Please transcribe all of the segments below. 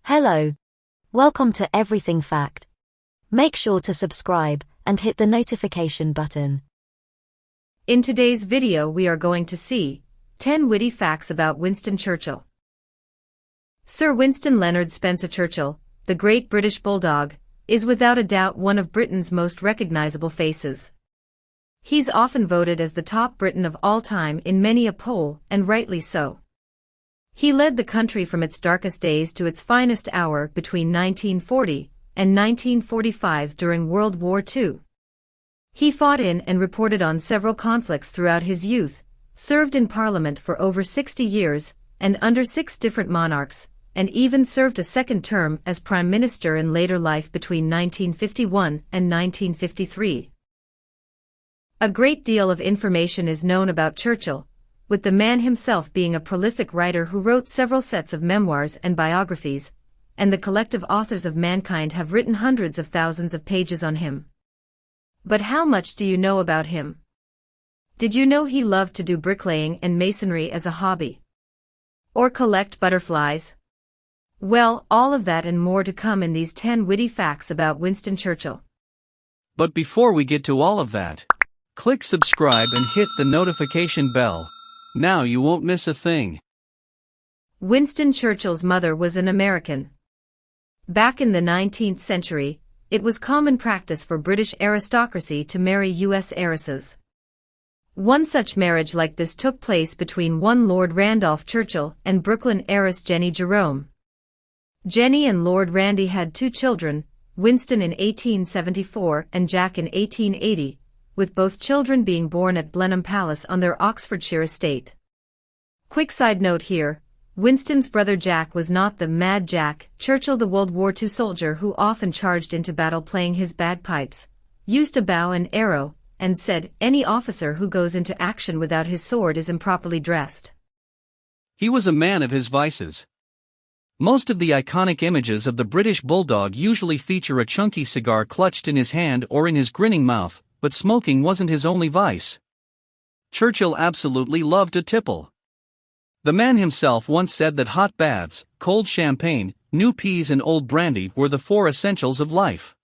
Hello. Welcome to Everything Fact. Make sure to subscribe and hit the notification button. In today's video we are going to see 10 witty facts about Winston Churchill. Sir Winston Leonard Spencer-Churchill, the Great British Bulldog, is without a doubt one of Britain's most recognizable faces. He's often voted as the top Briton of all time in many a poll, and rightly so. He led the country from its darkest days to its finest hour between 1940 and 1945 during World War II. He fought in and reported on several conflicts throughout his youth, served in Parliament for over 60 years, and under 6 different monarchs, and even served a second term as Prime Minister in later life between 1951 and 1953. A great deal of information is known about Churchill, with the man himself being a prolific writer who wrote several sets of memoirs and biographies, and the collective authors of mankind have written hundreds of thousands of pages on him. But how much do you know about him? Did you know he loved to do bricklaying and masonry as a hobby? Or collect butterflies? Well, all of that and more to come in these 10 witty facts about Winston Churchill. But before we get to all of that, click subscribe and hit the notification bell. Now you won't miss a thing. Winston Churchill's mother was an American. Back in the 19th century, it was common practice for British aristocracy to marry U.S. heiresses. One such marriage like this took place between one Lord Randolph Churchill and Brooklyn heiress Jenny Jerome. Jenny and Lord Randy had 2 children, Winston in 1874 and Jack in 1880, with both children being born at Blenheim Palace on their Oxfordshire estate. Quick side note here, Winston's brother Jack was not the Mad Jack Churchill, the World War II soldier who often charged into battle playing his bagpipes, used a bow and arrow, and said, "Any officer who goes into action without his sword is improperly dressed." He was a man of his vices. Most of the iconic images of the British Bulldog usually feature a chunky cigar clutched in his hand or in his grinning mouth, but smoking wasn't his only vice. Churchill absolutely loved to tipple. The man himself once said that hot baths, cold champagne, new peas and old brandy were the 4 essentials of life.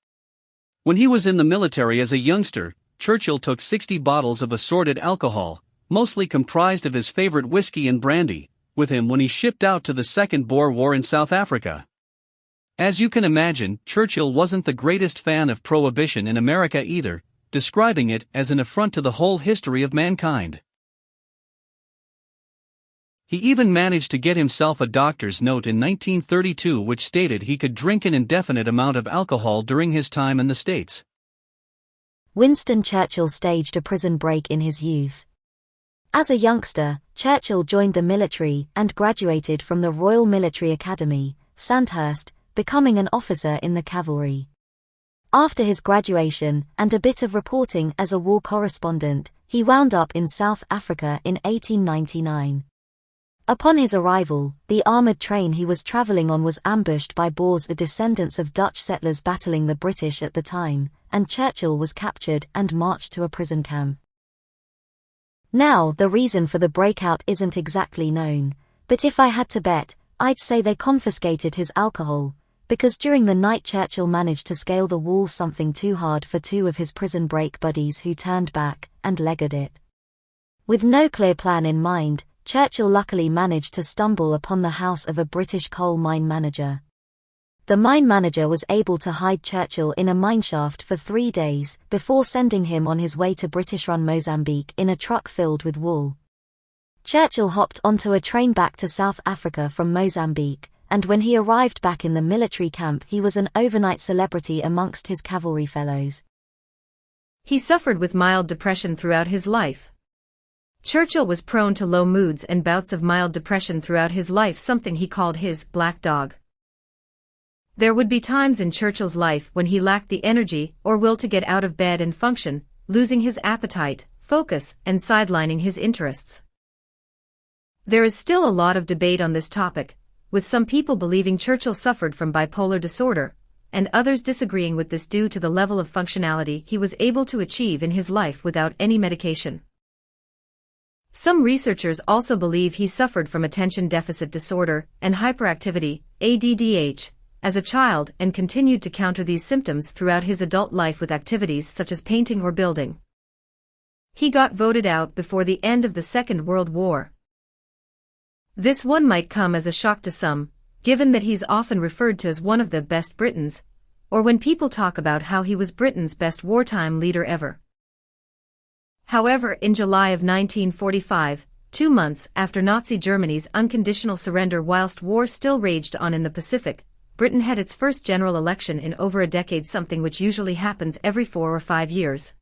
When he was in the military as a youngster, Churchill took 60 bottles of assorted alcohol, mostly comprised of his favorite whiskey and brandy, with him when he shipped out to the Second Boer War in South Africa. As you can imagine, Churchill wasn't the greatest fan of prohibition in America either, describing it as an affront to the whole history of mankind. He even managed to get himself a doctor's note in 1932 which stated he could drink an indefinite amount of alcohol during his time in the States. Winston Churchill staged a prison break in his youth. As a youngster, Churchill joined the military and graduated from the Royal Military Academy, Sandhurst, becoming an officer in the cavalry. After his graduation and a bit of reporting as a war correspondent, he wound up in South Africa in 1899. Upon his arrival, the armoured train he was travelling on was ambushed by Boers, the descendants of Dutch settlers battling the British at the time, and Churchill was captured and marched to a prison camp. Now, the reason for the breakout isn't exactly known, but if I had to bet, I'd say they confiscated his alcohol, because during the night Churchill managed to scale the wall something too hard for 2 of his prison break buddies who turned back and legged it. With no clear plan in mind, Churchill luckily managed to stumble upon the house of a British coal mine manager. The mine manager was able to hide Churchill in a mineshaft for 3 days before sending him on his way to British-run Mozambique in a truck filled with wool. Churchill hopped onto a train back to South Africa from Mozambique, and when he arrived back in the military camp he was an overnight celebrity amongst his cavalry fellows. He suffered with mild depression throughout his life. Churchill was prone to low moods and bouts of mild depression throughout his life, something he called his black dog. There would be times in Churchill's life when he lacked the energy or will to get out of bed and function, losing his appetite, focus, and sidelining his interests. There is still a lot of debate on this topic, with some people believing Churchill suffered from bipolar disorder, and others disagreeing with this due to the level of functionality he was able to achieve in his life without any medication. Some researchers also believe he suffered from attention deficit disorder and hyperactivity, ADDH, as a child and continued to counter these symptoms throughout his adult life with activities such as painting or building. He got voted out before the end of the Second World War. This one might come as a shock to some, given that he's often referred to as one of the best Britons, or when people talk about how he was Britain's best wartime leader ever. However, in July of 1945, 2 months after Nazi Germany's unconditional surrender whilst war still raged on in the Pacific, Britain had its first general election in over a decade, something which usually happens every 4 or 5 years.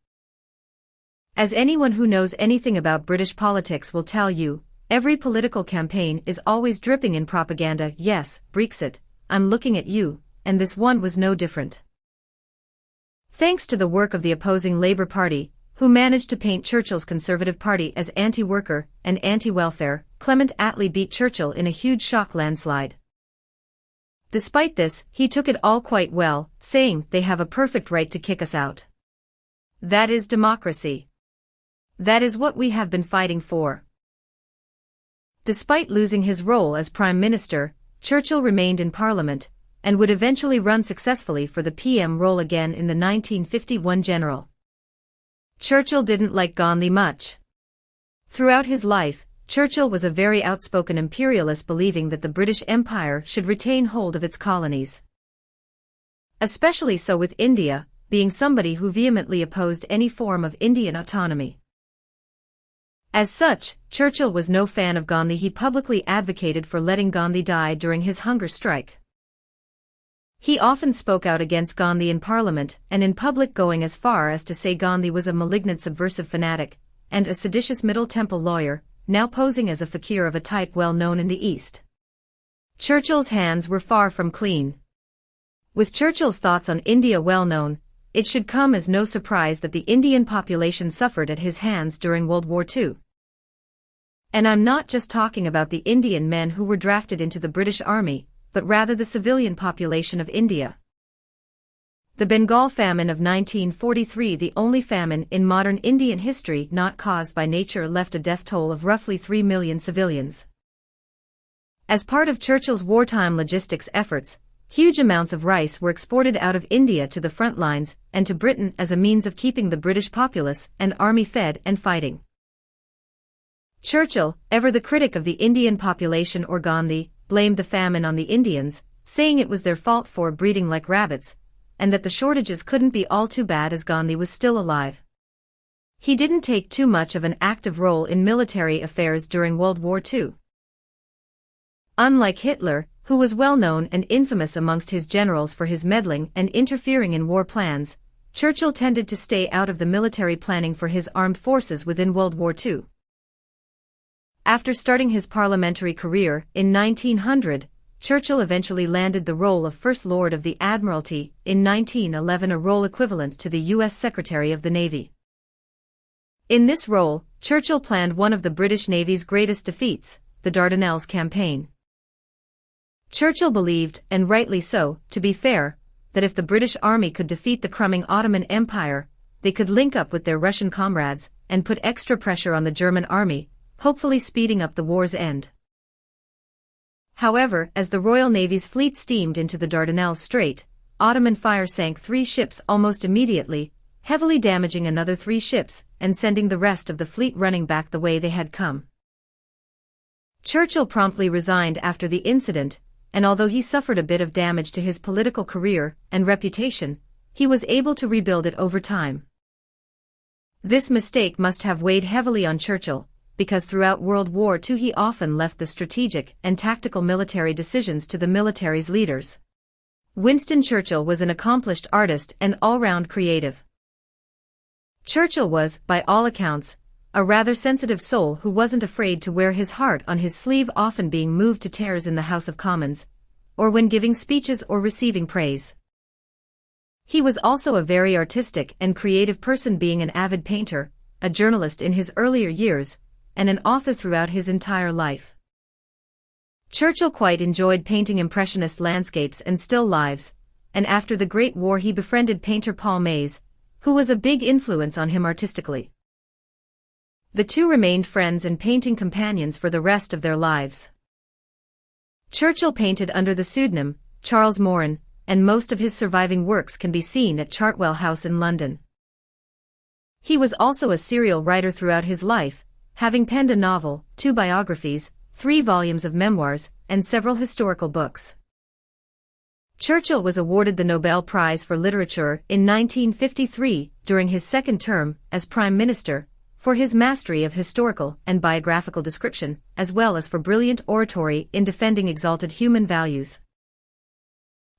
As anyone who knows anything about British politics will tell you, every political campaign is always dripping in propaganda. Yes, Brexit, I'm looking at you, and this one was no different. Thanks to the work of the opposing Labour Party, who managed to paint Churchill's Conservative Party as anti-worker and anti-welfare, Clement Attlee beat Churchill in a huge shock landslide. Despite this, he took it all quite well, saying, "They have a perfect right to kick us out. That is democracy. That is what we have been fighting for." Despite losing his role as Prime Minister, Churchill remained in Parliament, and would eventually run successfully for the PM role again in the 1951 general. Churchill didn't like Gandhi much. Throughout his life, Churchill was a very outspoken imperialist, believing that the British Empire should retain hold of its colonies. Especially so with India, being somebody who vehemently opposed any form of Indian autonomy. As such, Churchill was no fan of Gandhi. He publicly advocated for letting Gandhi die during his hunger strike. He often spoke out against Gandhi in Parliament and in public, going as far as to say Gandhi was a malignant subversive fanatic and a seditious Middle Temple lawyer, now posing as a fakir of a type well known in the East. Churchill's hands were far from clean. With Churchill's thoughts on India well known, it should come as no surprise that the Indian population suffered at his hands during World War II. And I'm not just talking about the Indian men who were drafted into the British Army, but rather the civilian population of India. The Bengal famine of 1943, the only famine in modern Indian history not caused by nature, left a death toll of roughly 3 million civilians. As part of Churchill's wartime logistics efforts, huge amounts of rice were exported out of India to the front lines and to Britain as a means of keeping the British populace and army fed and fighting. Churchill, ever the critic of the Indian population or Gandhi, blamed the famine on the Indians, saying it was their fault for breeding like rabbits, and that the shortages couldn't be all too bad as Gandhi was still alive. He didn't take too much of an active role in military affairs during World War II. Unlike Hitler, who was well known and infamous amongst his generals for his meddling and interfering in war plans, Churchill tended to stay out of the military planning for his armed forces within World War II. After starting his parliamentary career in 1900, Churchill eventually landed the role of First Lord of the Admiralty in 1911, a role equivalent to the U.S. Secretary of the Navy. In this role, Churchill planned one of the British Navy's greatest defeats, the Dardanelles campaign. Churchill believed, and rightly so, to be fair, that if the British Army could defeat the crumbling Ottoman Empire, they could link up with their Russian comrades and put extra pressure on the German army, hopefully speeding up the war's end. However, as the Royal Navy's fleet steamed into the Dardanelles Strait, Ottoman fire sank 3 ships almost immediately, heavily damaging another 3 ships and sending the rest of the fleet running back the way they had come. Churchill promptly resigned after the incident, and although he suffered a bit of damage to his political career and reputation, he was able to rebuild it over time. This mistake must have weighed heavily on Churchill, because throughout World War II he often left the strategic and tactical military decisions to the military's leaders. Winston Churchill was an accomplished artist and all-round creative. Churchill was, by all accounts, a rather sensitive soul who wasn't afraid to wear his heart on his sleeve, often being moved to tears in the House of Commons, or when giving speeches or receiving praise. He was also a very artistic and creative person, being an avid painter, a journalist in his earlier years, and an author throughout his entire life. Churchill quite enjoyed painting impressionist landscapes and still lifes, and after the Great War he befriended painter Paul Mays, who was a big influence on him artistically. The two remained friends and painting companions for the rest of their lives. Churchill painted under the pseudonym Charles Moran, and most of his surviving works can be seen at Chartwell House in London. He was also a serial writer throughout his life, having penned a novel, 2 biographies, 3 volumes of memoirs, and several historical books. Churchill was awarded the Nobel Prize for Literature in 1953 during his second term as Prime Minister, for his mastery of historical and biographical description, as well as for brilliant oratory in defending exalted human values.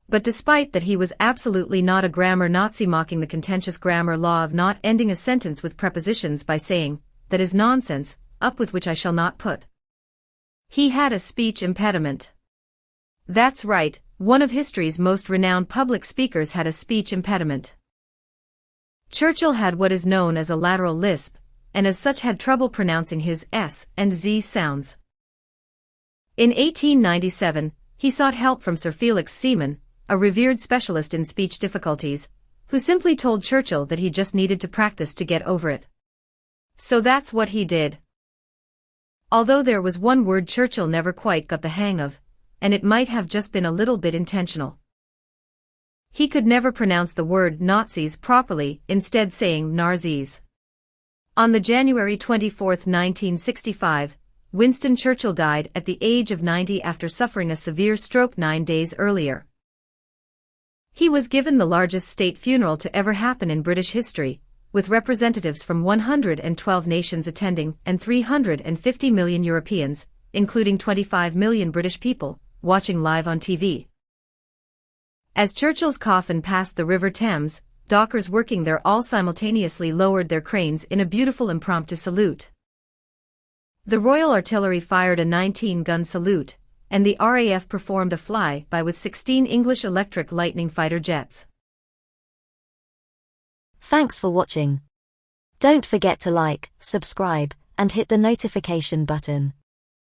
But despite that, he was absolutely not a grammar Nazi, mocking the contentious grammar law of not ending a sentence with prepositions by saying, "That is nonsense, up with which I shall not put." He had a speech impediment. That's right, one of history's most renowned public speakers had a speech impediment. Churchill had what is known as a lateral lisp, and as such had trouble pronouncing his S and Z sounds. In 1897, he sought help from Sir Felix Seaman, a revered specialist in speech difficulties, who simply told Churchill that he just needed to practice to get over it. So that's what he did. Although there was one word Churchill never quite got the hang of, and it might have just been a little bit intentional. He could never pronounce the word Nazis properly, instead saying Nazis. On the January 24, 1965, Winston Churchill died at the age of 90 after suffering a severe stroke 9 days earlier. He was given the largest state funeral to ever happen in British history, with representatives from 112 nations attending and 350 million Europeans, including 25 million British people, watching live on TV. As Churchill's coffin passed the River Thames, dockers working there all simultaneously lowered their cranes in a beautiful impromptu salute. The Royal Artillery fired a 19-gun salute, and the RAF performed a fly-by with 16 English electric Lightning fighter jets. Thanks for watching. Don't forget to like, subscribe, and hit the notification button.